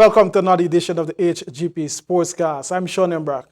Welcome to another edition of the Hgp Sports Cast. I'm Sean Embrack.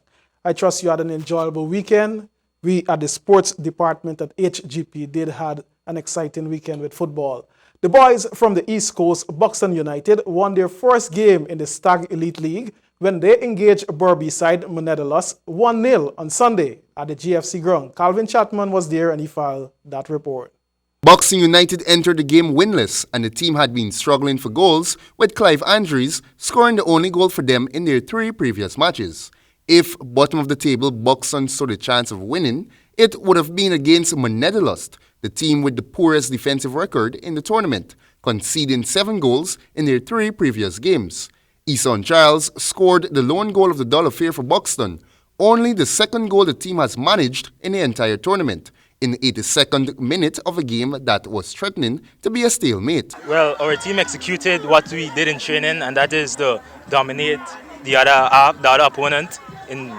I trust you had an enjoyable weekend. We at the sports department at Hgp did had an exciting weekend with football. The boys from the East Coast, Buxton United, won their first game in the Stag Elite League when they engaged Burby side Monedalos 1-0 on Sunday at the GFC ground. Calvin Chapman was there and he filed that report. Buxton United entered the game winless, and the team had been struggling for goals, with Clive Andrews scoring the only goal for them in their 3 previous matches. If bottom of the table Buxton stood a chance of winning, it would have been against Monedalos, the team with the poorest defensive record in the tournament, conceding 7 goals in their 3 previous games. Eason Charles scored the lone goal of the double affair for Buxton, only the second goal the team has managed in the entire tournament, in the 82nd minute of a game that was threatening to be a stalemate. Well, our team executed what we did in training, and that is to dominate the other opponent in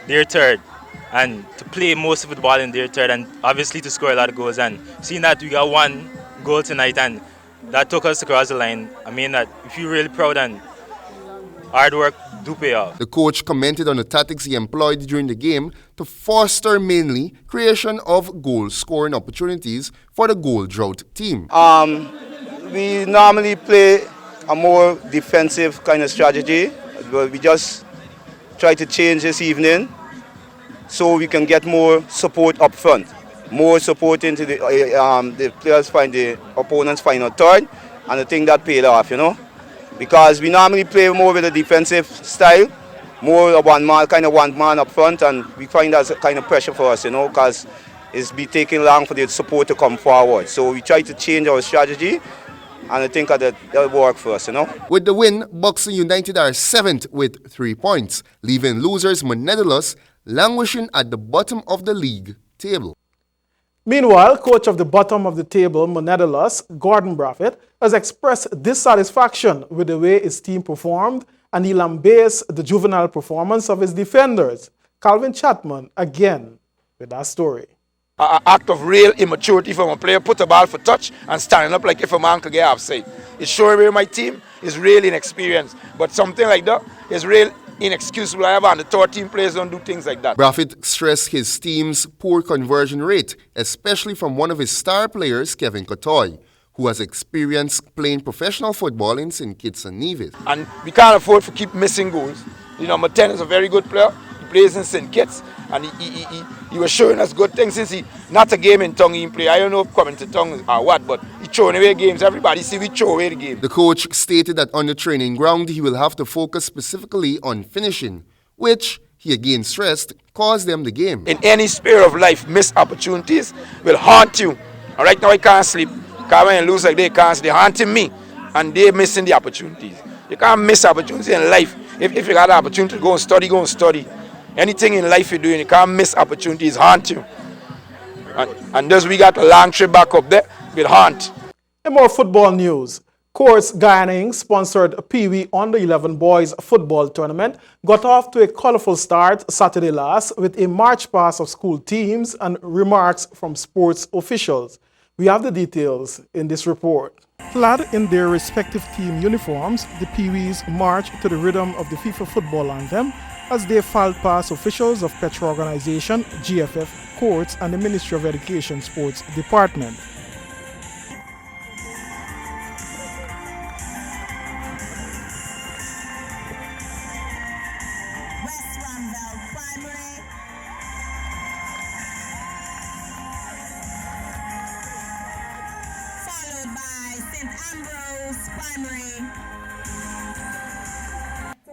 their third, and to play most of the ball in their third, and obviously to score a lot of goals. And seeing that we got 1 goal tonight, and that took us across the line, I mean that we feel really proud, and hard work do pay off. The coach commented on the tactics he employed during the game to foster mainly creation of goal-scoring opportunities for the goal drought team. We normally play a more defensive kind of strategy, but we just try to change this evening so we can get more support up front, more support into the players find the opponents find a third, and I think that paid off, because we normally play more with a defensive style, more of one man up front, and we find that's a kind of pressure for us, because it's be taking long for the support to come forward. So we try to change our strategy, and I think that'll work for us, With the win, Buxton United are 7th with 3 points, leaving losers Monedalos languishing at the bottom of the league table. Meanwhile, coach of the bottom of the table, Monedalos, Gordon Braffett, has expressed dissatisfaction with the way his team performed, and he lambasted the juvenile performance of his defenders. Calvin Chapman, again, with that story. An act of real immaturity from a player, put a ball for touch and standing up like if a man could get offside. It's showing where my team is really inexperienced, but something like that is real inexcusable. I have and the third team players don't do things like that. Braffett stressed his team's poor conversion rate, especially from one of his star players, Kevin Kotoy, who has experience playing professional football in St. Kitts and Nevis. And we can't afford to keep missing goals. Number 10 is a very good player. He plays in St. Kitts, and he was showing us good things since he not a game in tongue he play. I don't know if coming to tongue or what, but he throwing away games. Everybody see we throw away the game. The coach stated that on the training ground he will have to focus specifically on finishing, which he again stressed caused them the game. In any sphere of life, missed opportunities will haunt you. And right now I can't sleep. Because when you lose like they can't sleep, they're haunting me, and they're missing the opportunities. You can't miss opportunities in life. If you got the opportunity to go and study, go and study. Anything in life you're doing, you can't miss opportunities, haunt you. And thus we got a long trip back up there with haunt. In more football news, Courts Guyana sponsored Pee Wee Under 11 Boys Football Tournament got off to a colorful start Saturday last with a march past of school teams and remarks from sports officials. We have the details in this report. Clad in their respective team uniforms, the Pee Wees marched to the rhythm of the FIFA football anthem as they filed past officials of Petro Organization, GFF, courts, and the Ministry of Education Sports Department.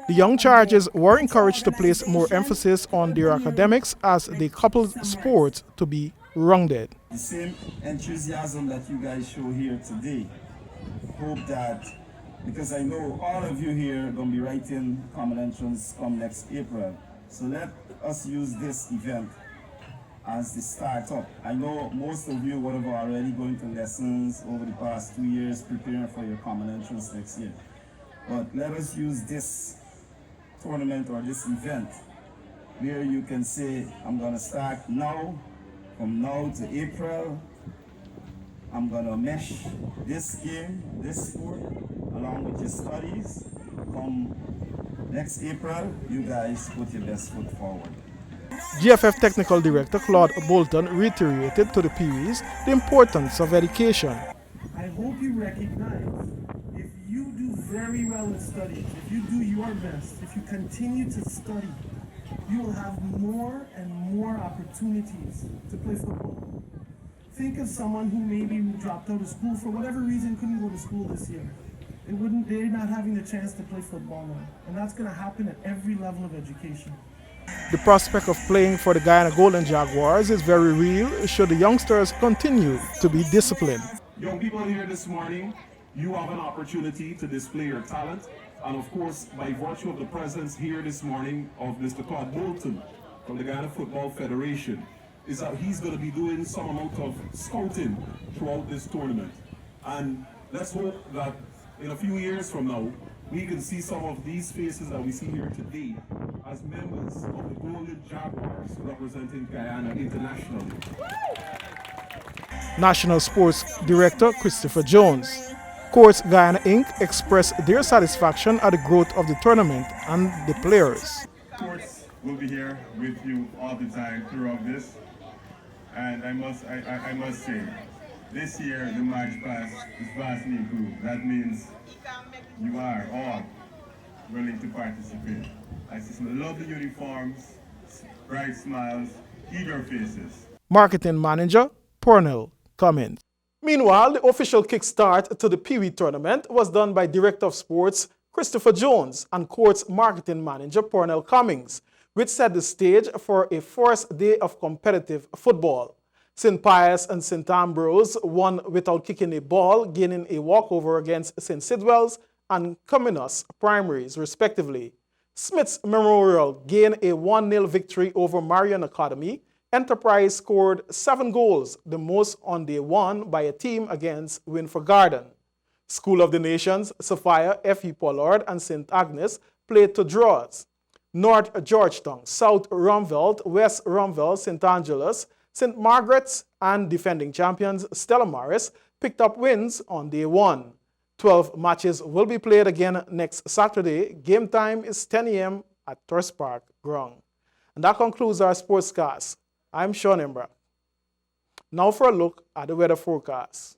The young charges were encouraged to place more emphasis on their academics as they coupled sports to be rounded. The same enthusiasm that you guys show here today, hope that, because I know all of you here are going to be writing common entrance come next April, so let us use this event as the start up. I know most of you would have already gone to lessons over the past 2 years preparing for your common entrance next year, but let us use this tournament or this event where you can say, I'm going to start now, from now to April, I'm going to mesh this game, this sport, along with your studies, come next April, you guys put your best foot forward. GFF Technical Director Claude Bolton reiterated to the Peewees the importance of education. I hope you recognize if you do very well in studies, if you do your best, if you continue to study, you will have more and more opportunities to play football. Think of someone who maybe dropped out of school for whatever reason, couldn't go to school this year. They're not having the chance to play football now. And that's going to happen at every level of education. The prospect of playing for the Guyana Golden Jaguars is very real should the youngsters continue to be disciplined. Young people here this morning, you have an opportunity to display your talent. And of course, by virtue of the presence here this morning of Mr. Claude Bolton from the Guyana Football Federation, is that he's going to be doing some amount of scouting throughout this tournament. And let's hope that in a few years from now, we can see some of these faces that we see here today as members of the Golden Jaguars representing Guyana internationally. National Sports Director Christopher Jones. Courts Guyana Inc. expressed their satisfaction at the growth of the tournament and the players. Courts will be here with you all the time throughout this. And I must say, this year the match pass is vastly improved. That means you are all willing to participate. I see some lovely uniforms, bright smiles, eager faces. Marketing Manager Purnell comments. Meanwhile, the official kickstart to the Pee-wee tournament was done by Director of Sports Christopher Jones and Courts Marketing Manager Purnell Cummings, which set the stage for a first day of competitive football. St. Pius and St. Ambrose won without kicking a ball, gaining a walkover against St. Sidwell's and Communis Primaries, respectively. Smith's Memorial gained a 1-0 victory over Marion Academy. Enterprise scored 7 goals, the most on day 1 by a team against Winford Garden. School of the Nations, Sophia, F.E. Pollard, and St. Agnes played to draws. North Georgetown, South Rumvelt, West Rumvelt, St. Angeles, St. Margaret's, and defending champions Stella Maris picked up wins on day 1. 12 matches will be played again next Saturday. Game time is 10 a.m. at Thirst Park Ground. And that concludes our sportscast. I'm Sean Embra. Now for a look at the weather forecast.